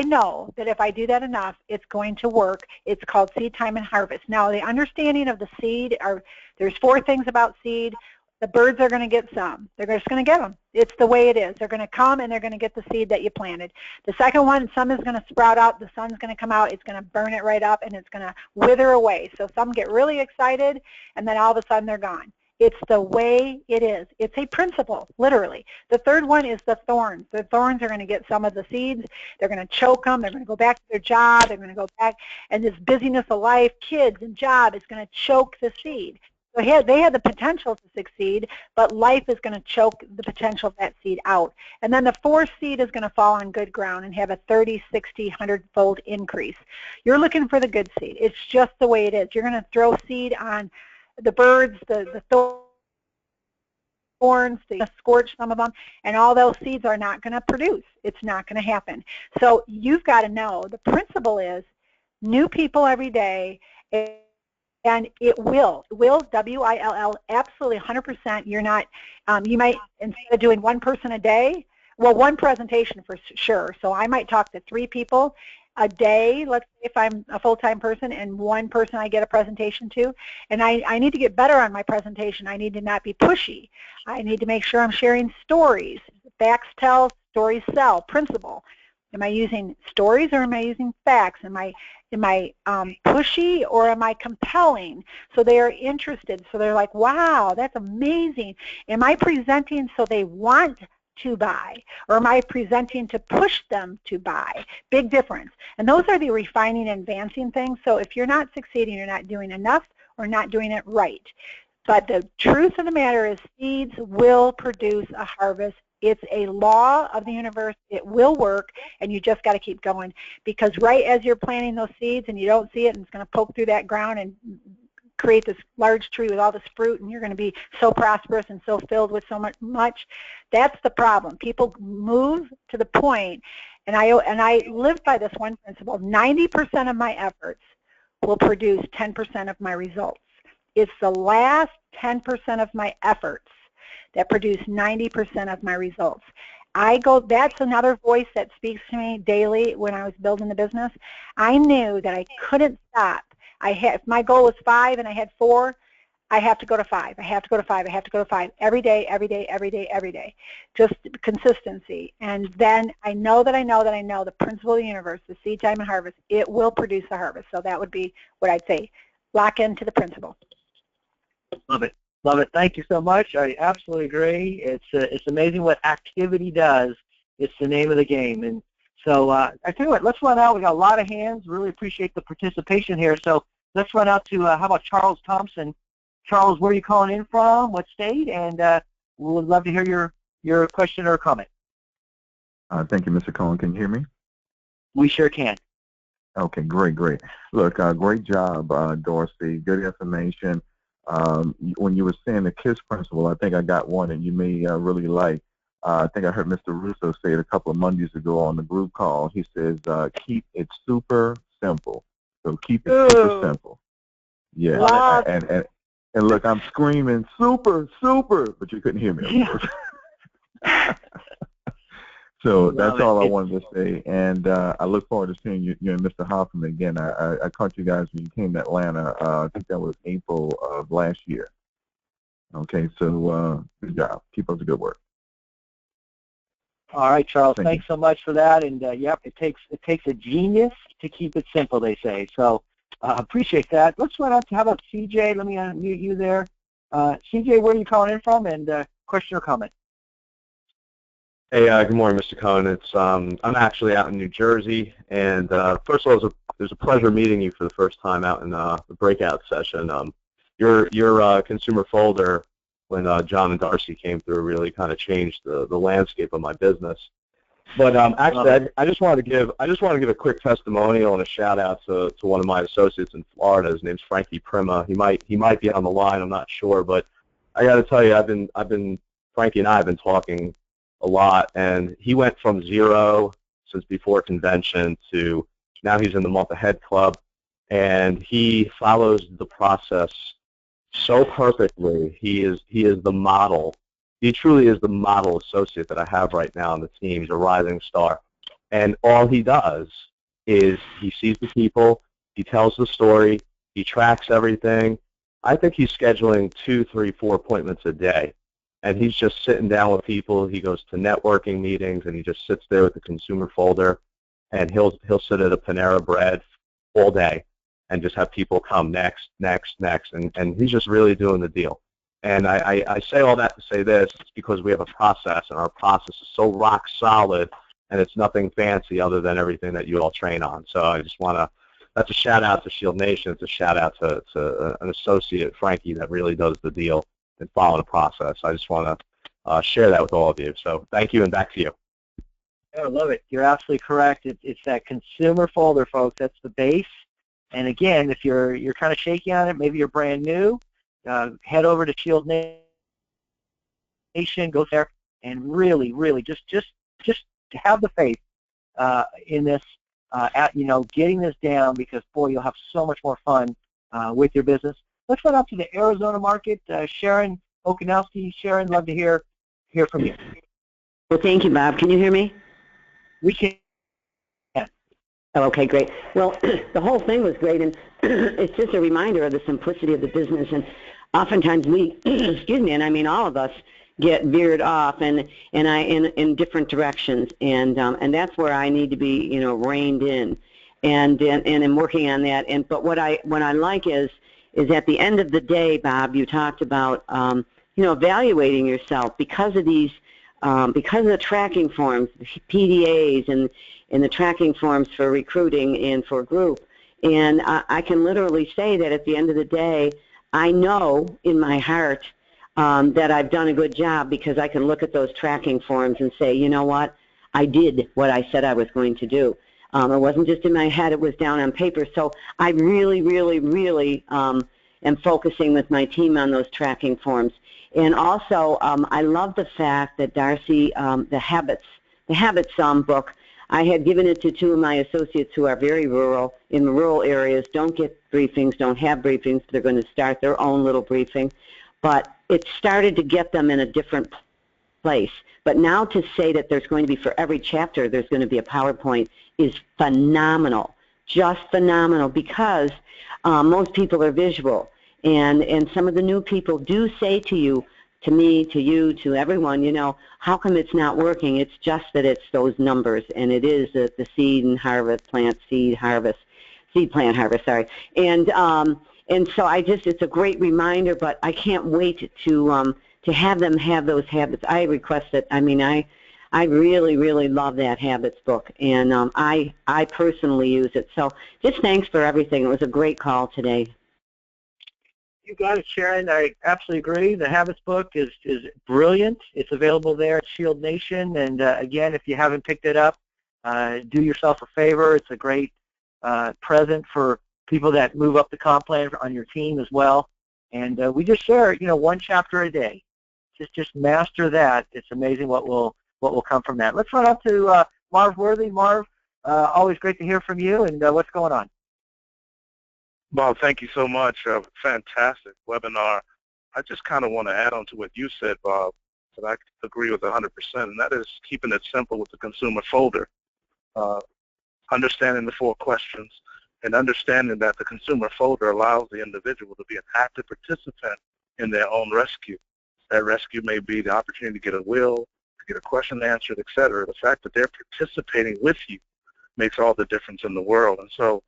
know that if I do that enough, it's going to work. It's called seed time and harvest. Now, the understanding of the seed there's 4 things about seed. The birds are going to get some. They're just going to get them. It's the way it is. They're going to come and they're going to get the seed that you planted. The second one, some is going to sprout out. The sun's going to come out. It's going to burn it right up and it's going to wither away. So some get really excited and then all of a sudden they're gone. It's the way it is. It's a principle, literally. The third one is the thorns. The thorns are going to get some of the seeds. They're going to choke them. They're going to go back to their job. They're going to go back. And this busyness of life, kids and job is going to choke the seed. So they had the potential to succeed, but life is going to choke the potential of that seed out. And then the 4th seed is going to fall on good ground and have a 30, 60, 100-fold increase. You're looking for the good seed. It's just the way it is. You're going to throw seed on the birds, the thorns, they scorch some of them, and all those seeds are not going to produce. It's not going to happen. So you've got to know the principle is new people every day, and it will, W-I-L-L, absolutely 100%. You're not, you might, instead of doing 1 person a day, well, 1 presentation for sure. So I might talk to 3 people a day, let's say if I'm a full-time person, and 1 person I get a presentation to. And I need to get better on my presentation. I need to not be pushy. I need to make sure I'm sharing stories. Facts tell, stories sell, principle. Am I using stories or am I using facts? Am I pushy or am I compelling? So they are interested. So they're like, wow, that's amazing. Am I presenting so they want to buy, or am I presenting to push them to buy? Big difference. And those are the refining and advancing things. So if you're not succeeding, you're not doing enough or not doing it right. But the truth of the matter is seeds will produce a harvest. It's a law of the universe. It will work, and you just got to keep going. Because right as you're planting those seeds and you don't see it, and it's going to poke through that ground and create this large tree with all this fruit, and you're going to be so prosperous and so filled with so much. That's the problem. People move to the point, and I live by this one principle. 90% of my efforts will produce 10% of my results. It's the last 10% of my efforts that produce 90% of my results. That's another voice that speaks to me daily when I was building the business. I knew that I couldn't stop. If my goal was 5 and I had 4, I have to go to 5. I have to go to 5. I have to go to 5 every day, every day, every day, every day. Just consistency. And then I know the principle of the universe, the seed time and harvest, it will produce a harvest. So that would be what I'd say. Lock into the principle. Love it. Love it. Thank you so much. I absolutely agree. It's amazing what activity does. It's the name of the game. And so I tell you what, let's run out. We got a lot of hands. Really appreciate the participation here. So let's run out to, how about Charles Thompson? Charles, where are you calling in from? What state? And we would love to hear your question or comment. Thank you, Mr. Cohen. Can you hear me? We sure can. Okay, great. Look, great job, Dorsey. Good information. When you were saying the KISS principle, I think I got one that you may really like. I think I heard Mr. Russo say it a couple of Mondays ago on the group call. He says, keep it super simple. So keep it super simple. Yeah, wow. and look, I'm screaming, super, but you couldn't hear me, of course. So that's all I wanted to say, and I look forward to seeing you and Mr. Hoffman again. I caught you guys when you came to Atlanta. I think that was April of last year. Okay, so good job. Keep up the good work. All right, Charles. Thank Thanks so much for that. And yep, it takes a genius to keep it simple, they say. So appreciate that. Let's run out to, how about CJ? Let me unmute you there. CJ, where are you calling in from? And question or comment? Hey, good morning, Mr. Cohen. It's I'm actually out in New Jersey, and first of all, it was a pleasure meeting you for the first time out in the breakout session. Your consumer folder, when John and Darcy came through, really kind of changed the landscape of my business. But actually, I just wanted to give a quick testimonial and a shout out to one of my associates in Florida. His name's Frankie Prima. He might be on the line. I'm not sure, but I got to tell you, Frankie and I have been talking a lot, and he went from 0 since before convention to now he's in the Month Ahead Club, and he follows the process so perfectly. He is the model. He truly is the model associate that I have right now on the team. He's a rising star, and all he does is he sees the people, he tells the story, he tracks everything. I think he's scheduling 2, 3, 4 appointments a day. And he's just sitting down with people. He goes to networking meetings, and he just sits there with the consumer folder, and he'll sit at a Panera Bread all day and just have people come next, and he's just really doing the deal. And I say all that to say this. It's because we have a process, and our process is so rock solid, and it's nothing fancy other than everything that you all train on. So I just want to, that's a shout out to ShieldNation. It's a shout out to an associate, Frankie, that really does the deal and follow the process. I just want to share that with all of you. So thank you, and back to you. I love it. You're absolutely correct. It's that consumer folder, folks. That's the base. And again, if you're kind of shaky on it, maybe you're brand new, head over to ShieldNation, go there, and really just have the faith in this, getting this down, because boy, you'll have so much more fun with your business. Let's run up to the Arizona market. Sharon Okanowski. Sharon, love to hear from you. Well, thank you, Bob. Can you hear me? We can. Oh, okay, great. Well, the whole thing was great, and it's just a reminder of the simplicity of the business. And oftentimes we, excuse me, and I mean all of us, get veered off and I in different directions, and that's where I need to be, reined in, and I'm working on that. But what I like is at the end of the day, Bob, you talked about evaluating yourself because of these because of the tracking forms, the PDAs, and the tracking forms for recruiting and for group. And I can literally say that at the end of the day, I know in my heart that I've done a good job because I can look at those tracking forms and say, you know what, I did what I said I was going to do. It wasn't just in my head, it was down on paper. So I really, really, really am focusing with my team on those tracking forms. And also, I love the fact that Darcy, the Habits book, I had given it to two of my associates who are very rural, in the rural areas, don't get briefings, don't have briefings. They're going to start their own little briefing. But it started to get them in a different place. But now to say that there's going to be, for every chapter, there's going to be a PowerPoint is phenomenal, just phenomenal, because most people are visual. And some of the new people do say to you, to me, to you, to everyone, how come it's not working? It's just that it's those numbers, and it is the seed and harvest, seed plant harvest, sorry. And so it's a great reminder, but I can't wait to have them have those habits. I request it. I mean, I really, really love that habits book, and I personally use it. So just thanks for everything. It was a great call today. You got it, Sharon. I absolutely agree. The Habits book is brilliant. It's available there at ShieldNation. And again, if you haven't picked it up, do yourself a favor. It's a great present for people that move up the comp plan on your team as well. And we just share, one chapter a day. Just master that. It's amazing what will come from that. Let's run up to Marv Worthy. Marv, always great to hear from you. And what's going on? Bob, thank you so much. Fantastic webinar. I just kind of want to add on to what you said, Bob, that I agree with 100%, and that is keeping it simple with the consumer folder, understanding the 4 questions, and understanding that the consumer folder allows the individual to be an active participant in their own rescue. That rescue may be the opportunity to get a will, to get a question answered, etc. The fact that they're participating with you makes all the difference in the world. And so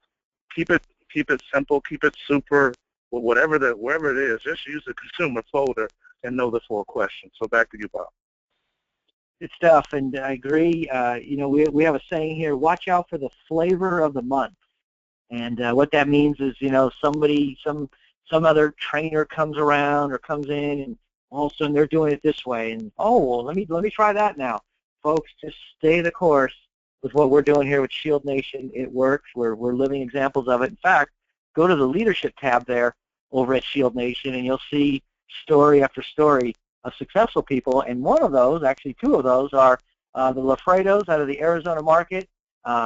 keep it simple, keep it super, wherever it is, just use the consumer folder and know the 4 questions. So back to you, Bob. Good stuff, and I agree. We have a saying here, watch out for the flavor of the month. And what that means is, somebody, some other trainer comes around or comes in, and all of a sudden they're doing it this way. And, let me try that now. Folks, just stay the course with what we're doing here with ShieldNation. It works. We're living examples of it. In fact, go to the leadership tab there over at ShieldNation, and you'll see story after story of successful people. And one of those, actually 2 of those, are the Lafredos out of the Arizona market,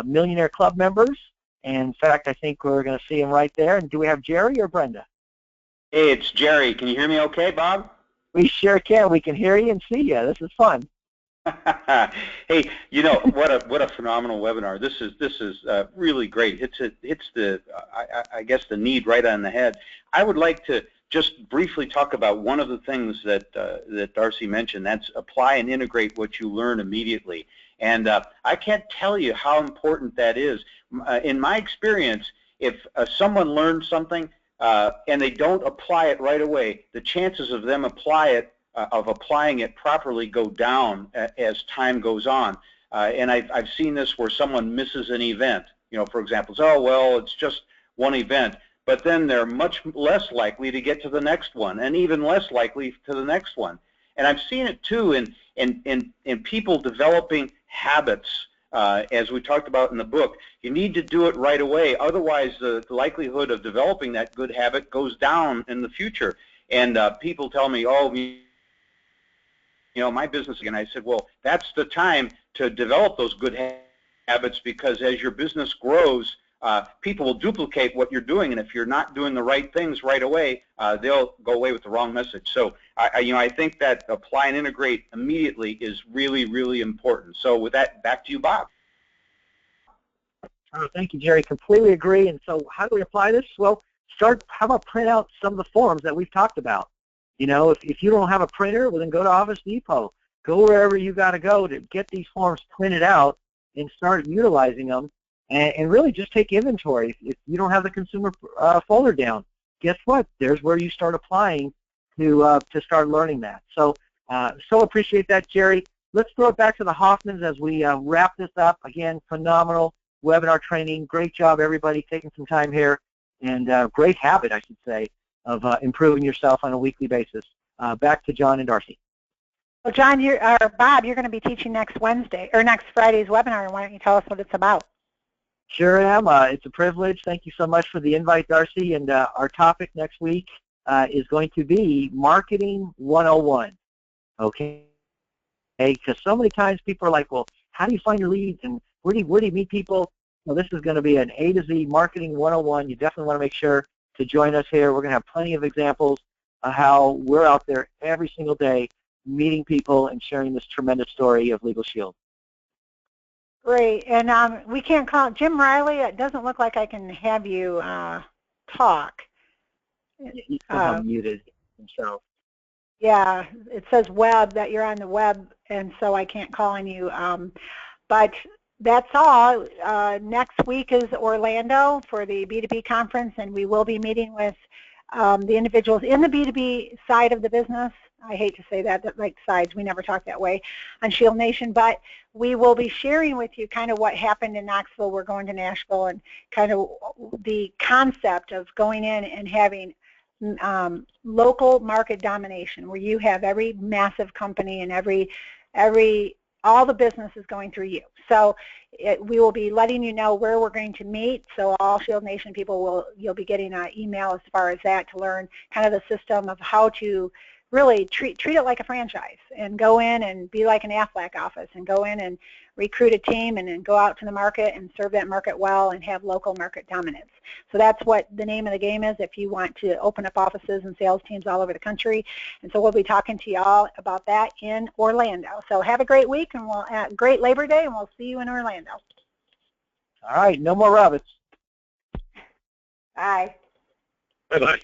Millionaire Club members. And in fact, I think we're going to see them right there. And do we have Jerry or Brenda? Hey, it's Jerry. Can you hear me okay, Bob? We sure can. We can hear you and see you. This is fun. Hey, what a phenomenal webinar. This is really great. Hits the I guess the need right on the head. I would like to just briefly talk about one of the things that Darcy mentioned. That's apply and integrate what you learn immediately. And I can't tell you how important that is. In my experience, if someone learns something and they don't apply it right away, the chances of them applying it properly go down as time goes on. And I've seen this where someone misses an event. For example, it's just one event. But then they're much less likely to get to the next one, and even less likely to the next one. And I've seen it too in people developing habits, as we talked about in the book. You need to do it right away, otherwise the likelihood of developing that good habit goes down in the future. And people tell me, my business again. I said, well, that's the time to develop those good habits, because as your business grows, people will duplicate what you're doing, and if you're not doing the right things right away, they'll go away with the wrong message. So, I think that apply and integrate immediately is really, really important. So, with that, back to you, Bob. Oh, thank you, Jerry. Completely agree. And so, how do we apply this? Well, how about print out some of the forms that we've talked about? You know, if you don't have a printer, well, then go to Office Depot. Go wherever you got to go to get these forms printed out and start utilizing them, and really just take inventory. If you don't have the consumer folder down, guess what? There's where you start applying to start learning that. So appreciate that, Jerry. Let's throw it back to the Hoffmans as we wrap this up. Again, phenomenal webinar training. Great job, everybody, taking some time here, and great habit, I should say, of improving yourself on a weekly basis. Back to John and Darcy. Well, John, Bob, you're going to be teaching next Wednesday or next Friday's webinar. Why don't you tell us what it's about? Sure am. It's a privilege. Thank you so much for the invite, Darcy. And our topic next week is going to be Marketing 101. Okay? Because so many times people are like, well, how do you find your leads, and where do you meet people? Well, this is going to be an A to Z Marketing 101. You definitely want to make sure to join us here. We're going to have plenty of examples of how we're out there every single day meeting people and sharing this tremendous story of LegalShield. Great. And we can't call Jim Riley. It doesn't look like I can have you talk. He's somehow muted himself. Yeah, it says web, that you're on the web, and so I can't call on you. But that's all. Next week is Orlando for the B2B conference, and we will be meeting with the individuals in the B2B side of the business. I hate to say that, like sides, we never talk that way on ShieldNation, but we will be sharing with you kind of what happened in Knoxville. We're going to Nashville, and kind of the concept of going in and having local market domination, where you have every massive company and all the business is going through you. So we will be letting you know where we're going to meet. So all ShieldNation people you'll be getting an email as far as that, to learn kind of the system of how to really treat it like a franchise, and go in and be like an Aflac office, and go in and recruit a team, and then go out to the market and serve that market well and have local market dominance. So that's what the name of the game is if you want to open up offices and sales teams all over the country. And so we'll be talking to you all about that in Orlando. So have a great week, and great Labor Day, and we'll see you in Orlando. All right, no more rabbits. Bye. Bye-bye.